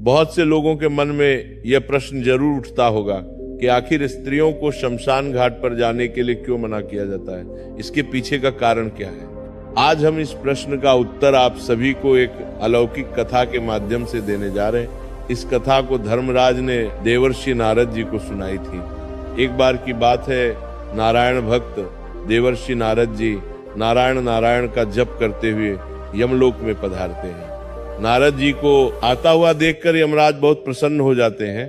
बहुत से लोगों के मन में यह प्रश्न जरूर उठता होगा कि आखिर स्त्रियों को शमशान घाट पर जाने के लिए क्यों मना किया जाता है, इसके पीछे का कारण क्या है। आज हम इस प्रश्न का उत्तर आप सभी को एक अलौकिक कथा के माध्यम से देने जा रहे हैं। इस कथा को धर्मराज ने देवर्षि नारद जी को सुनाई थी। एक बार की बात है, नारायण भक्त देवर्षि नारद जी नारायण नारायण का जप करते हुए यमलोक में पधारते हैं। नारद जी को आता हुआ देखकर यमराज बहुत प्रसन्न हो जाते हैं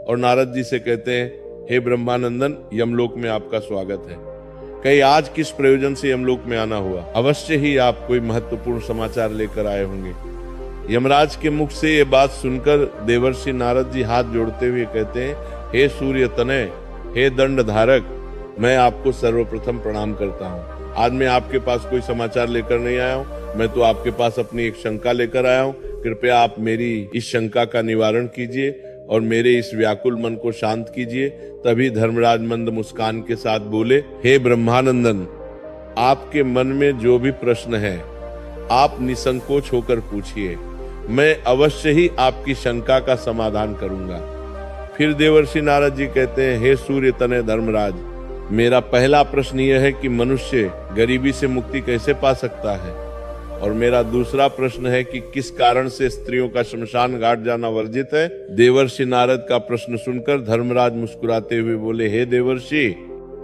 और नारद जी से कहते हैं, हे ब्रह्मानंदन, यमलोक में आपका स्वागत है। कहीं आज किस प्रयोजन से यमलोक में आना हुआ? अवश्य ही आप कोई महत्वपूर्ण समाचार लेकर आए होंगे। यमराज के मुख से ये बात सुनकर देवर्षि नारद जी हाथ जोड़ते हुए कहते हैं, हे सूर्य तनय, हे दंड धारक, मैं आपको सर्वप्रथम प्रणाम करता हूँ। आज मैं आपके पास कोई समाचार लेकर नहीं आया हूँ, मैं तो आपके पास अपनी एक शंका लेकर आया हूँ। कृपया आप मेरी इस शंका का निवारण कीजिए और मेरे इस व्याकुल मन को शांत कीजिए। तभी धर्मराज मंद मुस्कान के साथ बोले, हे ब्रह्मानंदन, आपके मन में जो भी प्रश्न है आप निसंकोच होकर पूछिए, मैं अवश्य ही आपकी शंका का समाधान करूंगा। फिर देवर्षि नारद जी कहते हैं, हे सूर्य तनय धर्मराज, मेरा पहला प्रश्न यह है कि मनुष्य गरीबी से मुक्ति कैसे पा सकता है, और मेरा दूसरा प्रश्न है कि किस कारण से स्त्रियों का शमशान घाट जाना वर्जित है। देवर्षि नारद का प्रश्न सुनकर धर्मराज मुस्कुराते हुए बोले, हे देवर्षि,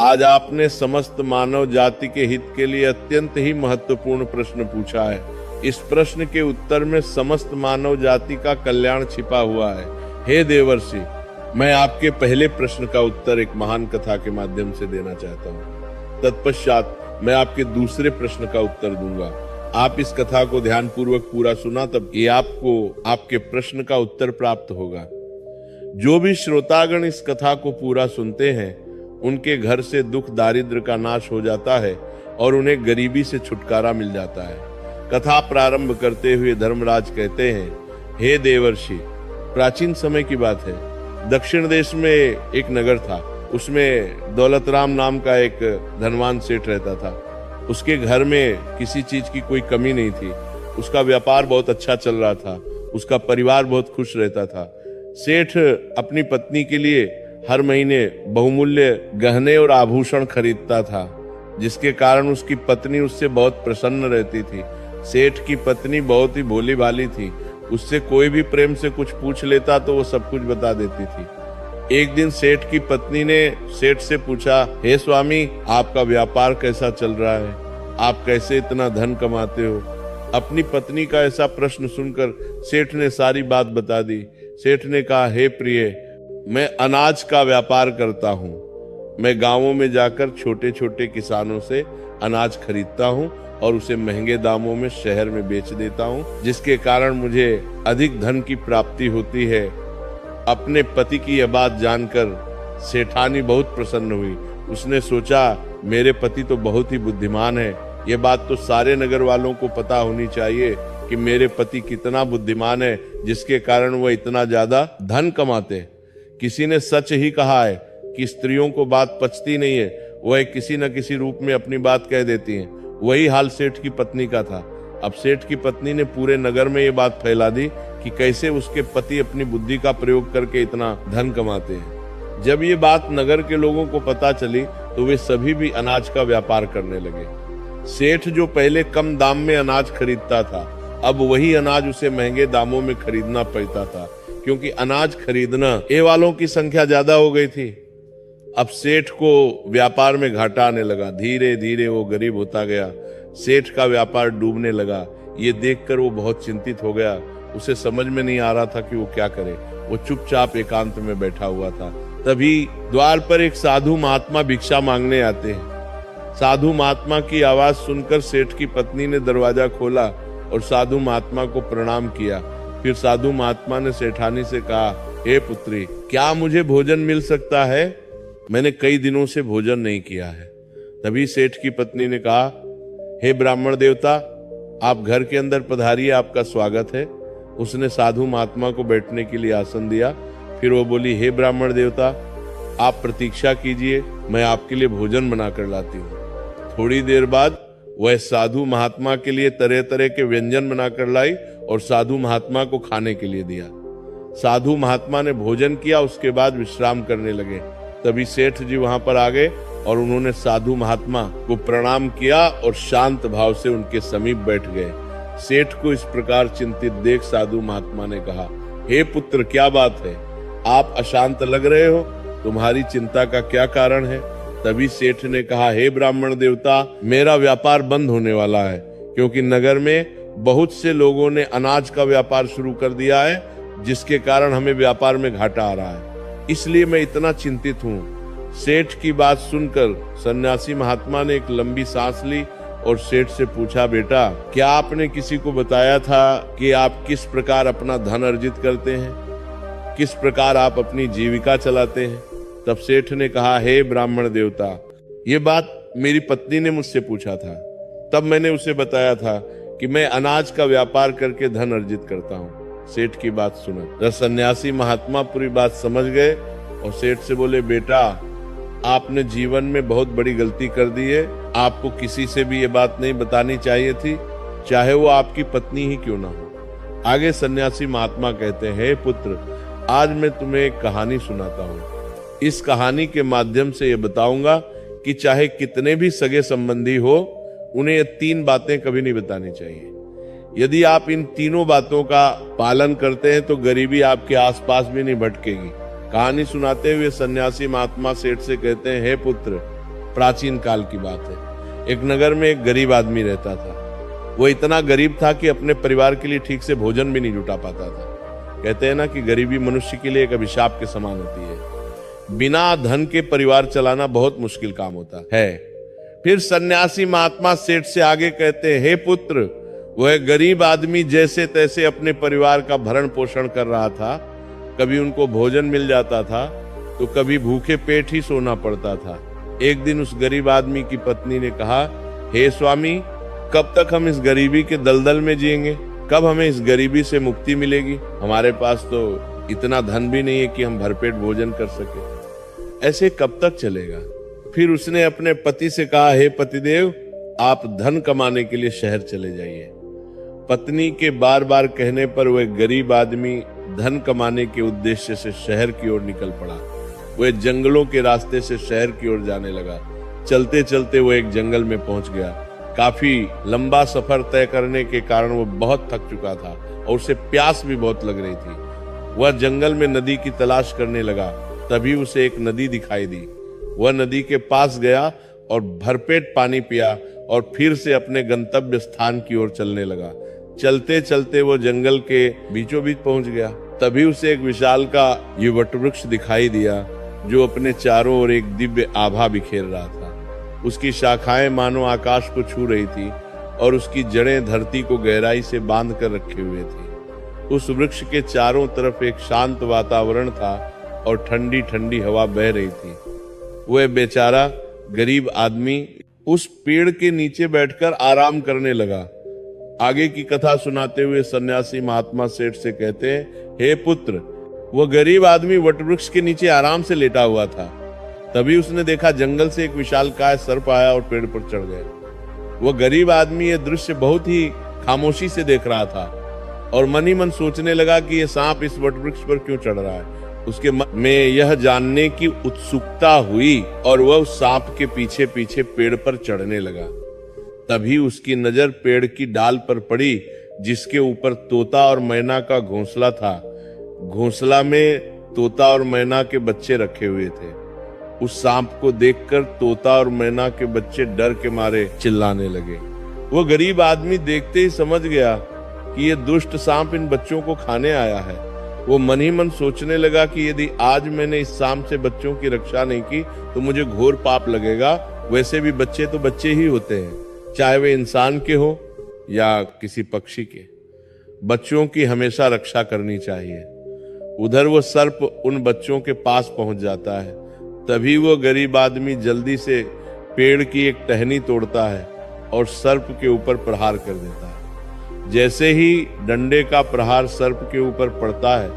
आज आपने समस्त मानव जाति के हित के लिए अत्यंत ही महत्वपूर्ण प्रश्न पूछा है। इस प्रश्न के उत्तर में समस्त मानव जाति का कल्याण छिपा हुआ है। हे देवर्षि, मैं आपके पहले प्रश्न का उत्तर एक महान कथा के माध्यम से देना चाहता हूँ। तत्पश्चात मैं आपके दूसरे प्रश्न का उत्तर दूंगा। आप इस कथा को ध्यान पूर्वक पूरा सुना, तब ये आपको आपके प्रश्न का उत्तर प्राप्त होगा। जो भी श्रोतागण इस कथा को पूरा सुनते हैं, उनके घर से दुख दारिद्र का नाश हो जाता है और उन्हें गरीबी से छुटकारा मिल जाता है। कथा प्रारंभ करते हुए धर्मराज कहते हैं, हे देवर्षि, प्राचीन समय की बात है। दक्षिण देश में एक नगर था। उसमें दौलतराम नाम का एक धनवान सेठ रहता था। उसके घर में किसी चीज की कोई कमी नहीं थी। उसका व्यापार बहुत अच्छा चल रहा था। उसका परिवार बहुत खुश रहता था। सेठ अपनी पत्नी के लिए हर महीने बहुमूल्य गहने और आभूषण खरीदता था, जिसके कारण उसकी पत्नी उससे बहुत प्रसन्न रहती थी। सेठ की पत्नी बहुत ही भोली भाली थी। उससे कोई भी प्रेम से कुछ पूछ लेता तो वो सब कुछ बता देती थी। एक दिन सेठ की पत्नी ने सेठ से पूछा, हे स्वामी, आपका व्यापार कैसा चल रहा है? आप कैसे इतना धन कमाते हो? अपनी पत्नी का ऐसा प्रश्न सुनकर सेठ ने सारी बात बता दी। सेठ ने कहा, हे प्रिय, मैं अनाज का व्यापार करता हूँ। मैं गांवों में जाकर छोटे छोटे किसानों से अनाज खरीदता हूँ और उसे महंगे दामों में शहर में बेच देता हूँ, जिसके कारण मुझे अधिक धन की प्राप्ति होती है। अपने पति की यह बात जानकर सेठानी बहुत प्रसन्न हुई। उसने सोचा, मेरे पति तो बहुत ही बुद्धिमान है। यह बात तो सारे नगर वालों को पता होनी चाहिए कि मेरे पति कितना बुद्धिमान है, जिसके कारण वह इतना ज्यादा धन कमाते हैं। किसी ने सच ही कहा है कि स्त्रियों को बात पचती नहीं है, वह किसी न किसी रूप में अपनी बात कह देती हैं। वही हाल सेठ की पत्नी का था। अब सेठ की पत्नी ने पूरे नगर में ये बात फैला दी कि कैसे उसके पति अपनी बुद्धि का प्रयोग करके इतना धन कमाते हैं। जब ये बात नगर के लोगों को पता चली तो वे सभी भी अनाज का व्यापार करने लगे। सेठ जो पहले कम दाम में अनाज खरीदता था, अब वही अनाज उसे महंगे दामों में खरीदना पड़ता था, क्योंकि अनाज खरीदना ये वालों की संख्या ज्यादा हो गई थी। अब सेठ को व्यापार में घाटा आने लगा। धीरे धीरे वो गरीब होता गया। सेठ का व्यापार डूबने लगा। ये देखकर वो बहुत चिंतित हो गया। उसे समझ में नहीं आ रहा था कि वो क्या करे। वो चुपचाप एकांत में बैठा हुआ था। तभी द्वार पर एक साधु महात्मा भिक्षा मांगने आते हैं। साधु महात्मा की आवाज सुनकर सेठ की पत्नी ने दरवाजा खोला और साधु महात्मा को प्रणाम किया। फिर साधु महात्मा ने सेठानी से कहा, हे पुत्री, क्या मुझे भोजन मिल सकता है? मैंने कई दिनों से भोजन नहीं किया है। तभी सेठ की पत्नी ने कहा, हे ब्राह्मण देवता, आप घर के अंदर पधारिए, आपका स्वागत है। उसने साधु महात्मा को बैठने के लिए आसन दिया। फिर वो बोली, हे ब्राह्मण देवता, आप प्रतीक्षा कीजिए, मैं आपके लिए भोजन बनाकर लाती हूँ। थोड़ी देर बाद वह साधु महात्मा के लिए तरह तरह के व्यंजन बनाकर लाई और साधु महात्मा को खाने के लिए दिया। साधु महात्मा ने भोजन किया, उसके बाद विश्राम करने लगे। तभी सेठ जी वहां पर आ गए और उन्होंने साधु महात्मा को प्रणाम किया और शांत भाव से उनके समीप बैठ गए। सेठ को इस प्रकार चिंतित देख साधु महात्मा ने कहा, हे पुत्र, क्या बात है? आप अशांत लग रहे हो, तुम्हारी चिंता का क्या कारण है? तभी सेठ ने कहा, हे ब्राह्मण देवता, मेरा व्यापार बंद होने वाला है, क्योंकि नगर में बहुत से लोगों ने अनाज का व्यापार शुरू कर दिया है, जिसके कारण हमें व्यापार में घाटा आ रहा है, इसलिए मैं इतना चिंतित हूँ। सेठ की बात सुनकर सन्यासी महात्मा ने एक लंबी सांस ली और सेठ से पूछा, बेटा, क्या आपने किसी को बताया था कि आप किस प्रकार अपना धन अर्जित करते हैं, किस प्रकार आप अपनी जीविका चलाते हैं? तब सेठ ने कहा, हे ब्राह्मण देवता, ये बात मेरी पत्नी ने मुझसे पूछा था। तब मैंने उसे बताया था कि मैं अनाज का व्यापार करके धन अर्जित करता हूँ। सेठ की बात सुना सन्यासी महात्मा पूरी बात समझ गए और सेठ से बोले, बेटा, आपने जीवन में बहुत बड़ी गलती कर दी है। आपको किसी से भी ये बात नहीं बतानी चाहिए थी, चाहे वो आपकी पत्नी ही क्यों ना हो। आगे सन्यासी महात्मा कहते हैं, हे पुत्र, आज मैं तुम्हें एक कहानी सुनाता हूँ। इस कहानी के माध्यम से ये बताऊंगा कि चाहे कितने भी सगे संबंधी हो, उन्हें ये 3 बातें कभी नहीं बतानी चाहिए। यदि आप इन तीनों बातों का पालन करते हैं तो गरीबी आपके आसपास भी नहीं भटकेगी। कहानी सुनाते हुए सन्यासी महात्मा सेठ से कहते हैं, हे पुत्र, प्राचीन काल की बात है। एक नगर में एक गरीब आदमी रहता था। वो इतना गरीब था कि अपने परिवार के लिए ठीक से भोजन भी नहीं जुटा पाता था। कहते हैं ना कि गरीबी मनुष्य के लिए एक अभिशाप के समान होती है। बिना धन के परिवार चलाना बहुत मुश्किल काम होता है। फिर सन्यासी महात्मा सेठ से आगे कहते हैं, हे पुत्र, वह गरीब आदमी जैसे तैसे अपने परिवार का भरण पोषण कर रहा था। कभी उनको भोजन मिल जाता था तो कभी भूखे पेट ही सोना पड़ता था। एक दिन उस गरीब आदमी की पत्नी ने कहा, हे स्वामी, कब तक हम इस गरीबी के दलदल में जिएंगे? कब हमें इस गरीबी से मुक्ति मिलेगी? हमारे पास तो इतना धन भी नहीं है कि हम भरपेट भोजन कर सके। ऐसे कब तक चलेगा? फिर उसने अपने पति से कहा, हे पतिदेव, आप धन कमाने के लिए शहर चले जाइए। पत्नी के बार बार कहने पर वह गरीब आदमी धन कमाने के उद्देश्य से शहर की ओर निकल पड़ा। वह जंगलों के रास्ते से शहर की ओर जाने लगा। चलते चलते वो एक जंगल में पहुंच गया। काफी लंबा सफर तय करने के कारण वो बहुत थक चुका था और उसे प्यास भी बहुत लग रही थी। वह जंगल में नदी की तलाश करने लगा। तभी उसे एक नदी दिखाई दी। वह नदी के पास गया और भरपेट पानी पिया और फिर से अपने गंतव्य स्थान की ओर चलने लगा। चलते चलते वो जंगल के बीचों बीच पहुंच गया। तभी उसे एक विशाल का ये वटवृक्ष दिखाई दिया, जो अपने चारों ओर एक दिव्य आभा बिखेर रहा था। उसकी शाखाएं मानो आकाश को छू रही थी और उसकी जड़ें धरती को गहराई से बांध कर रखे हुए थी। उस वृक्ष के चारों तरफ एक शांत वातावरण था और ठंडी ठंडी हवा बह रही थी। वह बेचारा गरीब आदमी उस पेड़ के नीचे बैठकर आराम करने लगा। आगे की कथा सुनाते हुए सन्यासी महात्मा सेठ से कहते हैं, हे पुत्र, वह गरीब आदमी वटवृक्ष के नीचे आराम से लेटा हुआ था। तभी उसने देखा जंगल से एक विशालकाय सर्प आया और पेड़ पर चढ़ गया। वह गरीब आदमी यह दृश्य बहुत ही खामोशी से देख रहा था और मन ही मन सोचने लगा कि यह सांप इस वटवृक्ष पर क्यों चढ़ रहा है। उसके मन में यह जानने की उत्सुकता हुई और वह उस सांप के पीछे पीछे पेड़ पर चढ़ने लगा। तभी उसकी नजर पेड़ की डाल पर पड़ी, जिसके ऊपर तोता और मैना का घोंसला था। घोंसला में तोता और मैना के बच्चे रखे हुए थे। उस सांप को देखकर तोता और मैना के बच्चे डर के मारे चिल्लाने लगे। वो गरीब आदमी देखते ही समझ गया कि ये दुष्ट सांप इन बच्चों को खाने आया है। वो मन ही मन सोचने लगा कि यदि आज मैंने इस सांप से बच्चों की रक्षा नहीं की तो मुझे घोर पाप लगेगा। वैसे भी बच्चे तो बच्चे ही होते हैं, चाहे वे इंसान के हो या किसी पक्षी के। बच्चों की हमेशा रक्षा करनी चाहिए। उधर वो सर्प उन बच्चों के पास पहुंच जाता है। तभी वो गरीब आदमी जल्दी से पेड़ की एक टहनी तोड़ता है और सर्प के ऊपर प्रहार कर देता है। जैसे ही डंडे का प्रहार सर्प के ऊपर पड़ता है,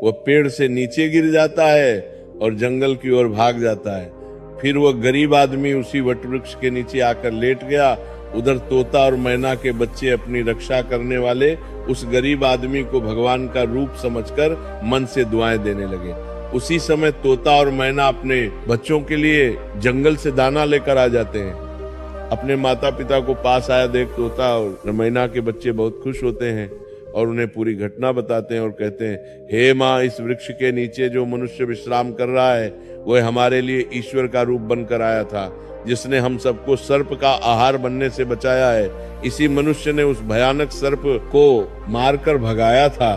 वह पेड़ से नीचे गिर जाता है और जंगल की ओर भाग जाता है। फिर वह गरीब आदमी उसी वटवृक्ष के नीचे आकर लेट गया उधर तोता और मैना के बच्चे अपनी रक्षा करने वाले उस गरीब आदमी को भगवान का रूप समझकर मन से दुआएं देने लगे। उसी समय तोता और मैना अपने बच्चों के लिए जंगल से दाना लेकर आ जाते हैं। अपने माता पिता को पास आया देख तोता और मैना के बच्चे बहुत खुश होते हैं और उन्हें पूरी घटना बताते हैं और कहते हैं, हे माँ, इस वृक्ष के नीचे जो मनुष्य विश्राम कर रहा है वह हमारे लिए ईश्वर का रूप बनकर आया था, जिसने हम सबको सर्प का आहार बनने से बचाया है। इसी मनुष्य ने उस भयानक सर्प को मारकर भगाया था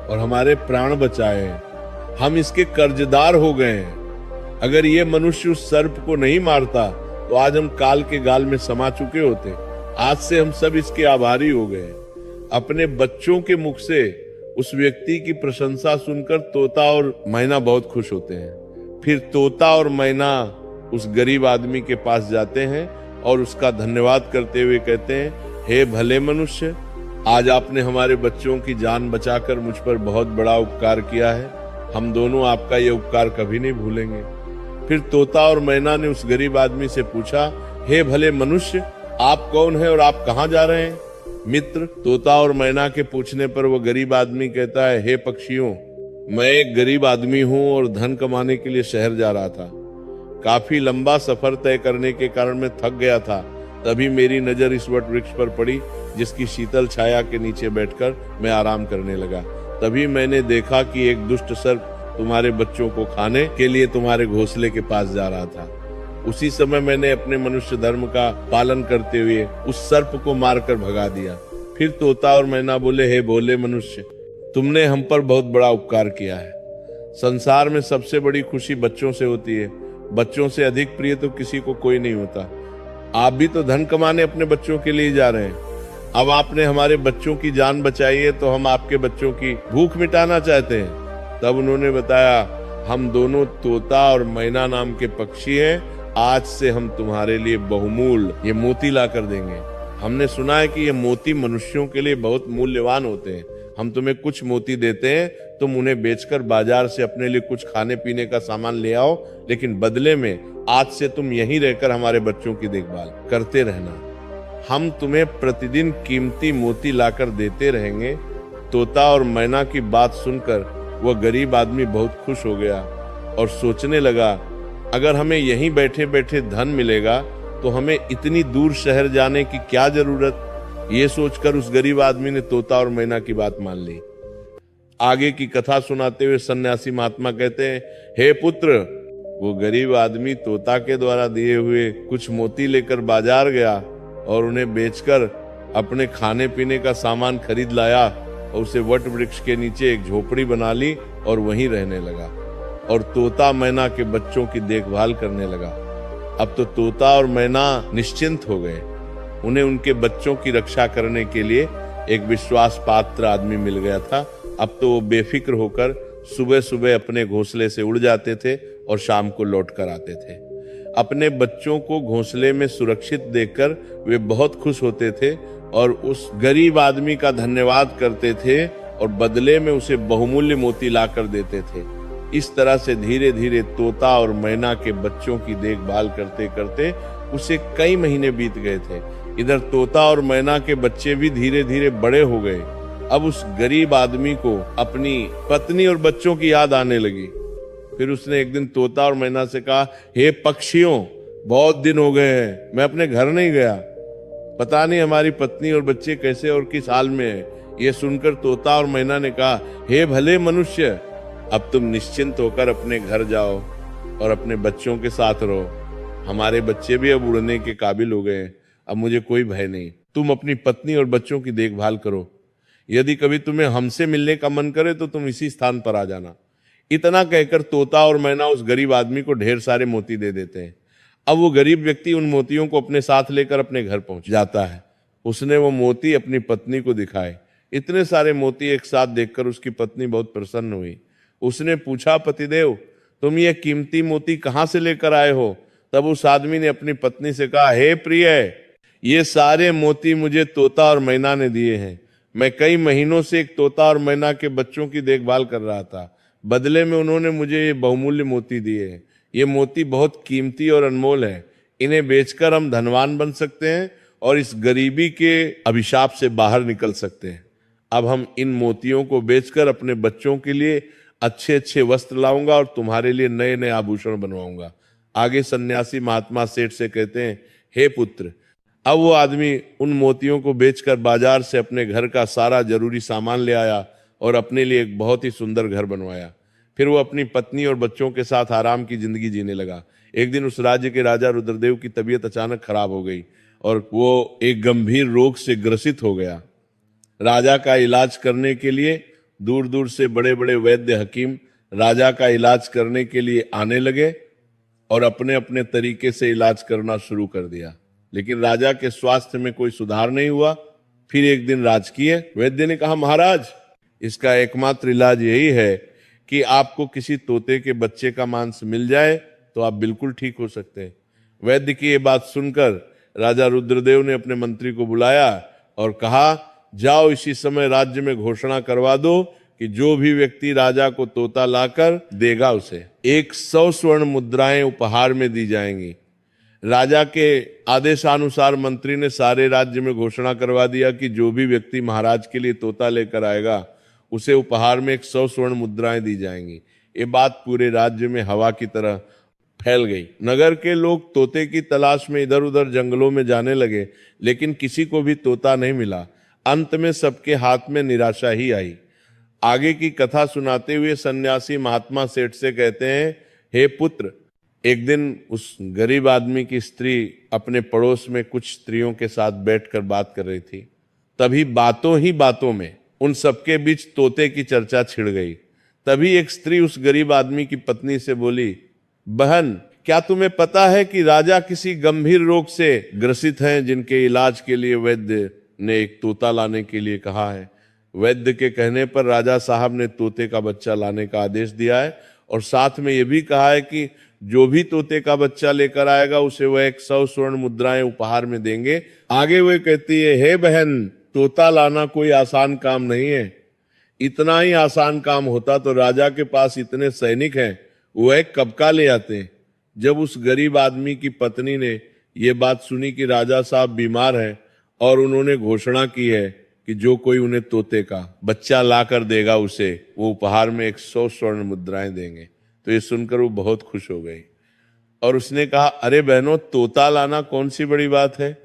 और हमारे प्राण बचाए। हम इसके कर्जदार हो गए हैं। अगर ये मनुष्य उस सर्प को नहीं मारता तो आज हम काल के गाल में समा चुके होते। आज से हम सब इसके आभारी हो गए। अपने बच्चों के मुख से उस व्यक्ति की प्रशंसा सुनकर तोता और मैना बहुत खुश होते हैं। फिर तोता और मैना उस गरीब आदमी के पास जाते हैं और उसका धन्यवाद करते हुए कहते हैं, हे भले मनुष्य, आज आपने हमारे बच्चों की जान बचाकर मुझ पर बहुत बड़ा उपकार किया है। हम दोनों आपका ये उपकार कभी नहीं भूलेंगे। फिर तोता और मैना ने उस गरीब आदमी से पूछा, हे भले मनुष्य, आप कौन हैं और आप कहाँ जा रहे हैं? मित्र, तोता और मैना के पूछने पर वह गरीब आदमी कहता है, हे पक्षियों, मैं एक गरीब आदमी हूँ और धन कमाने के लिए शहर जा रहा था। काफी लंबा सफर तय करने के कारण मैं थक गया था। तभी मेरी नजर इस वट वृक्ष पर पड़ी, जिसकी शीतल छाया के नीचे बैठकर मैं आराम करने लगा। तभी मैंने देखा कि एक दुष्ट सर्प तुम्हारे बच्चों को खाने के लिए तुम्हारे घोंसले के पास जा रहा था। उसी समय मैंने अपने मनुष्य धर्म का पालन करते हुए उस सर्प को मारकर भगा दिया। फिर तोता और मैना बोले, हे भोले मनुष्य, तुमने हम पर बहुत बड़ा उपकार किया है। संसार में सबसे बड़ी खुशी बच्चों से होती है। बच्चों से अधिक प्रिय तो किसी को कोई नहीं होता। आप भी तो धन कमाने अपने बच्चों के लिए जा रहे हैं। अब आपने हमारे बच्चों की जान बचाई है तो हम आपके बच्चों की भूख मिटाना चाहते हैं। तब उन्होंने बताया, हम दोनों तोता और मैना नाम के पक्षी हैं। आज से हम तुम्हारे लिए बहुमूल्य ये मोती ला कर देंगे। हमने सुना है कि ये मोती मनुष्यों के लिए बहुत मूल्यवान होते हैं। हम तुम्हें कुछ मोती देते हैं, तुम उन्हें बेचकर बाजार से अपने लिए कुछ खाने पीने का सामान ले आओ, लेकिन बदले में आज से तुम यहीं रहकर हमारे बच्चों की देखभाल करते रहना। हम तुम्हें प्रतिदिन कीमती मोती लाकर देते रहेंगे। तोता और मैना की बात सुनकर वह गरीब आदमी बहुत खुश हो गया और सोचने लगा, अगर हमें यहीं बैठे बैठे धन मिलेगा तो हमें इतनी दूर शहर जाने की क्या जरूरत। ये सोचकर उस गरीब आदमी ने तोता और मैना की बात मान ली। आगे की कथा सुनाते हुए सन्यासी महात्मा कहते हैं, हे पुत्र, वो गरीब आदमी तोता के द्वारा दिए हुए कुछ मोती लेकर बाजार गया और उन्हें बेचकर अपने खाने पीने का सामान खरीद लाया और उसे वट वृक्ष के नीचे एक झोपड़ी बना ली और वहीं रहने लगा और तोता मैना के बच्चों की देखभाल करने लगा। अब तो तोता और मैना निश्चिंत हो गए। उन्हें उनके बच्चों की रक्षा करने के लिए एक विश्वास पात्र आदमी मिल गया था। अब तो वो बेफिक्र होकर सुबह सुबह अपने घोंसले से उड़ जाते थे और शाम को लौट कर आते थे। अपने बच्चों को घोंसले में सुरक्षित देखकर वे बहुत खुश होते थे और उस गरीब आदमी का धन्यवाद करते थे और बदले में उसे बहुमूल्य मोती ला कर देते थे। इस तरह से धीरे धीरे तोता और मैना के बच्चों की देखभाल करते करते उसे कई महीने बीत गए थे। इधर तोता और मैना के बच्चे भी धीरे धीरे बड़े हो गए। अब उस गरीब आदमी को अपनी पत्नी और बच्चों की याद आने लगी। फिर उसने एक दिन तोता और मैना से कहा, हे पक्षियों, बहुत दिन हो गए हैं, मैं अपने घर नहीं गया। पता नहीं हमारी पत्नी और बच्चे कैसे और किस हाल में है। ये सुनकर तोता और मैना ने कहा, हे भले मनुष्य, अब तुम निश्चिंत होकर अपने घर जाओ और अपने बच्चों के साथ रहो। हमारे बच्चे भी अब उड़ने के काबिल हो गए हैं। अब मुझे कोई भय नहीं। तुम अपनी पत्नी और बच्चों की देखभाल करो। यदि कभी तुम्हें हमसे मिलने का मन करे तो तुम इसी स्थान पर आ जाना। इतना कहकर तोता और मैना उस गरीब आदमी को ढेर सारे मोती दे देते हैं। अब वो गरीब व्यक्ति उन मोतियों को अपने साथ लेकर अपने घर पहुंच जाता है। उसने वो मोती अपनी पत्नी को दिखाए। इतने सारे मोती एक साथ देखकर उसकी पत्नी बहुत प्रसन्न हुई। उसने पूछा, पतिदेव, तुम ये कीमती मोती कहाँ से लेकर आए हो? तब उस आदमी ने अपनी पत्नी से कहा, हे प्रिय, ये सारे मोती मुझे तोता और मैना ने दिए हैं। मैं कई महीनों से एक तोता और मैना के बच्चों की देखभाल कर रहा था। बदले में उन्होंने मुझे ये बहुमूल्य मोती दिए हैं। ये मोती बहुत कीमती और अनमोल है। इन्हें बेचकर हम धनवान बन सकते हैं और इस गरीबी के अभिशाप से बाहर निकल सकते हैं। अब हम इन मोतियों को बेचकर अपने बच्चों के लिए अच्छे अच्छे वस्त्र लाऊंगा और तुम्हारे लिए नए नए आभूषण बनवाऊंगा। आगे सन्यासी महात्मा सेठ से कहते हैं, हे पुत्र। अब वो आदमी उन मोतियों को बेचकर बाजार से अपने घर का सारा जरूरी सामान ले आया और अपने लिए एक बहुत ही सुंदर घर बनवाया। फिर वो अपनी पत्नी और बच्चों के साथ आराम की जिंदगी जीने लगा। एक दिन उस राज्य के राजा रुद्रदेव की तबीयत अचानक खराब हो गई और वो एक गंभीर रोग से ग्रसित हो गया। राजा का इलाज करने के लिए दूर दूर से बड़े बड़े वैद्य हकीम राजा का इलाज करने के लिए आने लगे और अपने अपने तरीके से इलाज करना शुरू कर दिया, लेकिन राजा के स्वास्थ्य में कोई सुधार नहीं हुआ। फिर एक दिन राजकीय वैद्य ने कहा, महाराज, इसका एकमात्र इलाज यही है कि आपको किसी तोते के बच्चे का मांस मिल जाए तो आप बिल्कुल ठीक हो सकते हैं। वैद्य की ये बात सुनकर राजा रुद्रदेव ने अपने मंत्री को बुलाया और कहा, जाओ इसी समय राज्य में घोषणा करवा दो कि जो भी व्यक्ति राजा को तोता लाकर देगा उसे 100 स्वर्ण मुद्राएं उपहार में दी जाएंगी। राजा के आदेशानुसार मंत्री ने सारे राज्य में घोषणा करवा दिया कि जो भी व्यक्ति महाराज के लिए तोता लेकर आएगा उसे उपहार में 100 स्वर्ण मुद्राएं दी जाएंगी। ये बात पूरे राज्य में हवा की तरह फैल गई। नगर के लोग तोते की तलाश में इधर उधर जंगलों में जाने लगे, लेकिन किसी को भी तोता नहीं मिला। अंत में सबके हाथ में निराशा ही आई। आगे की कथा सुनाते हुए सन्यासी महात्मा सेठ से कहते हैं, हे पुत्र, एक दिन उस गरीब आदमी की स्त्री अपने पड़ोस में कुछ स्त्रियों के साथ बैठकर बात कर रही थी। तभी बातों ही बातों में उन सबके बीच तोते की चर्चा छिड़ गई। तभी एक स्त्री उस गरीब आदमी की पत्नी से बोली, बहन, क्या तुम्हें पता है कि राजा किसी गंभीर रोग से ग्रसित हैं जिनके इलाज के लिए वैद्य ने एक तोता लाने के लिए कहा है। वैद्य के कहने पर राजा साहब ने तोते का बच्चा लाने का आदेश दिया है और साथ में यह भी कहा है कि जो भी तोते का बच्चा लेकर आएगा उसे वह 100 स्वर्ण मुद्राएं उपहार में देंगे। आगे वह कहती है, हे बहन, तोता लाना कोई आसान काम नहीं है। इतना ही आसान काम होता तो राजा के पास इतने सैनिक हैं, वह कब का ले आते। जब उस गरीब आदमी की पत्नी ने यह बात सुनी कि राजा साहब बीमार हैं और उन्होंने घोषणा की है कि जो कोई उन्हें तोते का बच्चा लाकर देगा उसे वो उपहार में 100 स्वर्ण मुद्राएं देंगे, तो ये सुनकर वो बहुत खुश हो गई और उसने कहा, अरे बहनों, तोता लाना कौन सी बड़ी बात है।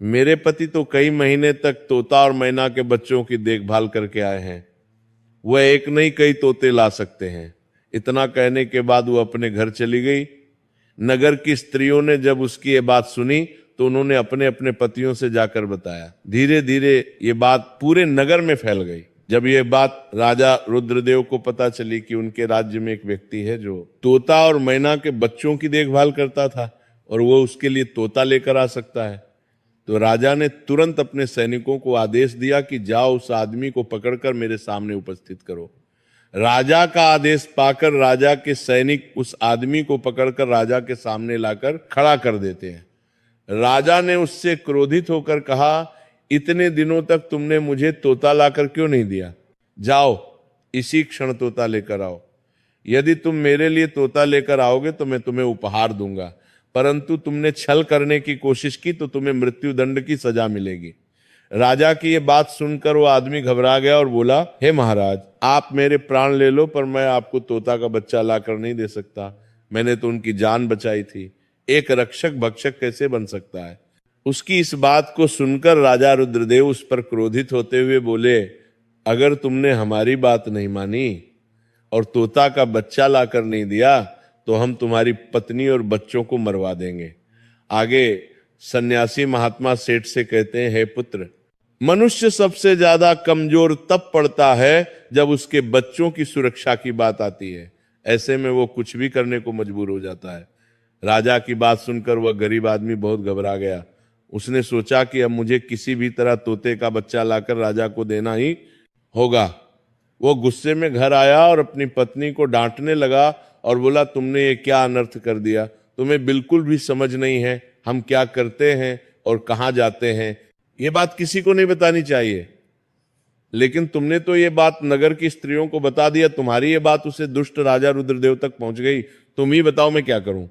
मेरे पति तो कई महीने तक तोता और मैना के बच्चों की देखभाल करके आए हैं, वह एक नहीं कई तोते ला सकते हैं। इतना कहने के बाद वो अपने घर चली गई। नगर की स्त्रियों ने जब उसकी ये बात सुनी तो उन्होंने अपने अपने पतियों से जाकर बताया। धीरे धीरे ये बात पूरे नगर में फैल गई। जब ये बात राजा रुद्रदेव को पता चली कि उनके राज्य में एक व्यक्ति है जो तोता और मैना के बच्चों की देखभाल करता था और वो उसके लिए तोता लेकर आ सकता है, तो राजा ने तुरंत अपने सैनिकों को आदेश दिया कि जाओ उस आदमी को पकड़कर मेरे सामने उपस्थित करो। राजा का आदेश पाकर राजा के सैनिक उस आदमी को पकड़कर राजा के सामने लाकर खड़ा कर देते हैं। राजा ने उससे क्रोधित होकर कहा, इतने दिनों तक तुमने मुझे तोता लाकर क्यों नहीं दिया? जाओ इसी क्षण तोता लेकर आओ। यदि तुम मेरे लिए तोता लेकर आओगे तो मैं तुम्हें उपहार दूंगा, परंतु तुमने छल करने की कोशिश की तो तुम्हें मृत्युदंड की सजा मिलेगी। राजा की ये बात सुनकर वो आदमी घबरा गया और बोला, हे महाराज, आप मेरे प्राण ले लो पर मैं आपको तोता का बच्चा लाकर नहीं दे सकता। मैंने तो उनकी जान बचाई थी। एक रक्षक भक्षक कैसे बन सकता है? उसकी इस बात को सुनकर राजा रुद्रदेव उस पर क्रोधित होते हुए बोले, अगर तुमने हमारी बात नहीं मानी और तोता का बच्चा लाकर नहीं दिया तो हम तुम्हारी पत्नी और बच्चों को मरवा देंगे। आगे सन्यासी महात्मा सेठ से कहते हैं, हे पुत्र, मनुष्य सबसे ज्यादा कमजोर तब पड़ता है जब उसके बच्चों की सुरक्षा की बात आती है। ऐसे में वो कुछ भी करने को मजबूर हो जाता है। राजा की बात सुनकर वह गरीब आदमी बहुत घबरा गया। उसने सोचा कि अब मुझे किसी भी तरह तोते का बच्चा लाकर राजा को देना ही होगा। वो गुस्से में घर आया और अपनी पत्नी को डांटने लगा और बोला, तुमने ये क्या अनर्थ कर दिया? तुम्हें बिल्कुल भी समझ नहीं है हम क्या करते हैं और कहाँ जाते हैं। ये बात किसी को नहीं बतानी चाहिए, लेकिन तुमने तो ये बात नगर की स्त्रियों को बता दिया। तुम्हारी ये बात उसे दुष्ट राजा रुद्रदेव तक पहुंच गई। तुम ही बताओ मैं क्या करूं?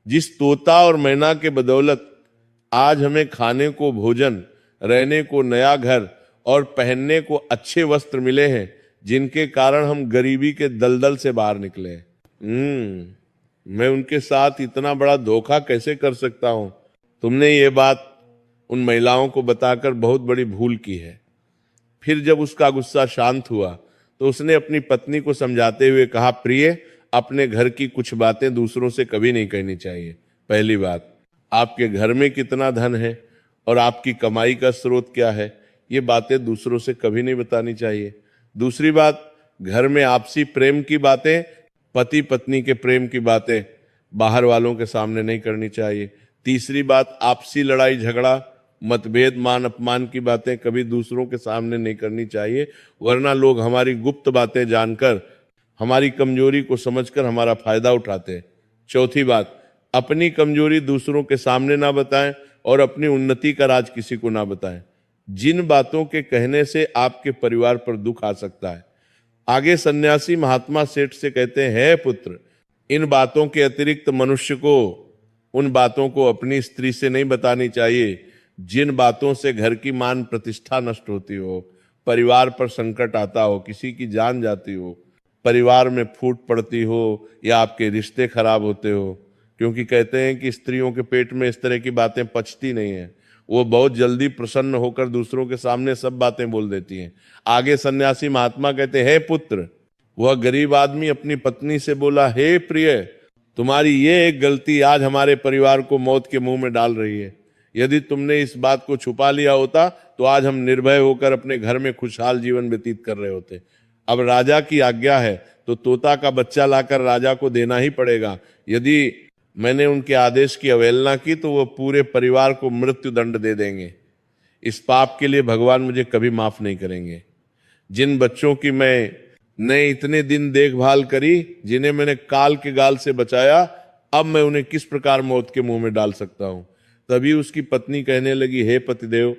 जिस तोता और मैना के बदौलत आज हमें खाने को भोजन, रहने को नया घर और पहनने को अच्छे वस्त्र मिले हैं, जिनके कारण हम गरीबी के दलदल से बाहर निकले हैं। मैं उनके साथ इतना बड़ा धोखा कैसे कर सकता हूं? तुमने ये बात उन महिलाओं को बताकर बहुत बड़ी भूल की है। फिर जब उसका गुस्सा शांत हुआ तो उसने अपनी पत्नी को समझाते हुए कहा, प्रिय, अपने घर की कुछ बातें दूसरों से कभी नहीं कहनी चाहिए। पहली बात, आपके घर में कितना धन है और आपकी कमाई का स्रोत क्या है, ये बातें दूसरों से कभी नहीं बतानी चाहिए। दूसरी बात, घर में आपसी प्रेम की बातें, पति पत्नी के प्रेम की बातें बाहर वालों के सामने नहीं करनी चाहिए। तीसरी बात, आपसी लड़ाई झगड़ा, मतभेद, मान अपमान की बातें कभी दूसरों के सामने नहीं करनी चाहिए, वरना लोग हमारी गुप्त बातें जानकर, हमारी कमजोरी को समझकर हमारा फायदा उठाते हैं। चौथी बात, अपनी कमजोरी दूसरों के सामने ना बताएं और अपनी उन्नति का राज किसी को ना बताएं। जिन बातों के कहने से आपके परिवार पर दुख आ सकता है। आगे सन्यासी महात्मा सेठ से कहते हैं, हे पुत्र, इन बातों के अतिरिक्त मनुष्य को उन बातों को अपनी स्त्री से नहीं बतानी चाहिए जिन बातों से घर की मान प्रतिष्ठा नष्ट होती हो, परिवार पर संकट आता हो, किसी की जान जाती हो, परिवार में फूट पड़ती हो या आपके रिश्ते खराब होते हो। क्योंकि कहते हैं कि स्त्रियों के पेट में इस तरह की बातें पचती नहीं है, वो बहुत जल्दी प्रसन्न होकर दूसरों के सामने सब बातें बोल देती हैं। आगे सन्यासी महात्मा कहते हैं, हे पुत्र, वह गरीब आदमी अपनी पत्नी से बोला, हे प्रिय, तुम्हारी ये एक गलती आज हमारे परिवार को मौत के मुंह में डाल रही है। यदि तुमने इस बात को छुपा लिया होता तो आज हम निर्भय होकर अपने घर में खुशहाल जीवन व्यतीत कर रहे होते। अब राजा की आज्ञा है तो तोता का बच्चा लाकर राजा को देना ही पड़ेगा। यदि मैंने उनके आदेश की अवहेलना की तो वो पूरे परिवार को मृत्यु दंड दे देंगे। इस पाप के लिए भगवान मुझे कभी माफ नहीं करेंगे। जिन बच्चों की मैंने इतने दिन देखभाल करी, जिन्हें मैंने काल के गाल से बचाया, अब मैं उन्हें किस प्रकार मौत के मुंह में डाल सकता हूं? तभी उसकी पत्नी कहने लगी, हे पतिदेव,